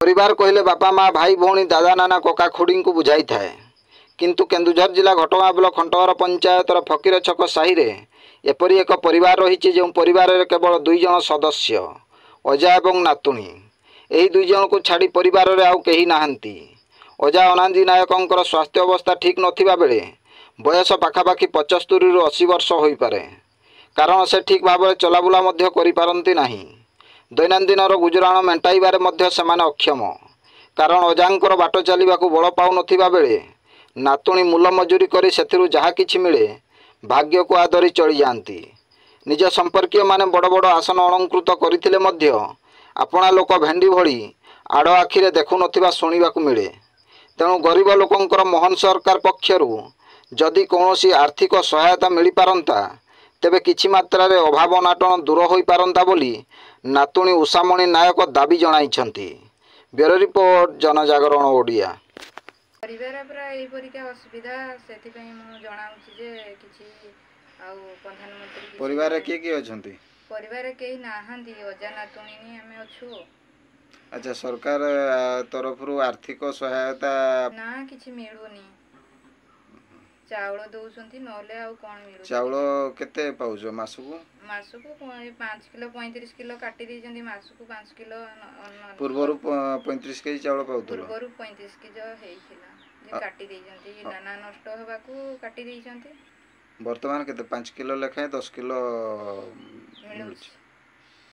परिवार कहले बापा माँ भाई भौणी दादा नाना कका खुड़ी को बुझाई थाए किंतु केन्दुझर जिला घटगां ब्लॉक खंटगर पंचायतर फकीर छक साही रे एपरी एक परिवार रही जो परिवार रे केवल 2 जन सदस्य अजा एवं नातुणी। यही 2 जन को छाड़ी परिवार रे आउ केही नाहंती। अजा अनांदी नायकंकर स्वास्थ्य अवस्था ठीक नथिबा बेले बयस पाखापाखि 75 रु 80 वर्ष होई पारे। कारण से ठीक भाव में चलाबुला मध्य करि पारंती नाही। दैनंदिन गुजराण मेंटाइबारे मध्य सेमाने अक्षम। कारण अजांकर बाट चलिबाकू बल पाउ नथिबा बेले नातुणी मूल मजूरी करी सेथिरु जहा किछि मिले भाग्य को आदरी चली जाती। निज संपर्कीय माने बड़ बड़ आसन अलंकृत करथिले मध्य आपणा लोक भेंडी भली आड़ आखिरे देखु नथिबा शुणिबाकू मिले। तेणु गरीब लोकंकर मोहन सरकार पक्षरु जदि कौनसी आर्थिक सहायता मिल पारंता तेबे किछि मात्रा रे अभाव अनाटन दूर होई पारंता बोली नातुणी उषामणि नायक दाबी जणाइछंती। ब्यूरो रिपोर्ट जनजागरण ओडिया। परिवार पूरा यही परिका असुविधा से जनाऊँ जे किसी आउ प्रधानमंत्री परिवार किए अछंती? परिवार कहीं नाहांती अजा नातुणी नहीं आमे अछु। अच्छा सरकार तरफ आर्थिक सहायता ना किछि मिलुनी। चाउल दउसंती नले आउ कोन मिलु? चाउल केते पाउजो मासुकु? मासुकु 5 किलो 35 किलो काटी दी मासुकु 5 किलो। पूर्वरु 35 केजी चाउल पाउथलो? पूर्वरु 35 किलो हेइथिला जे काटी दी दाना नष्ट होबाकू काटी दी। वर्तमान केते 5 किलो लेखाए 10 किलो मिलुछ।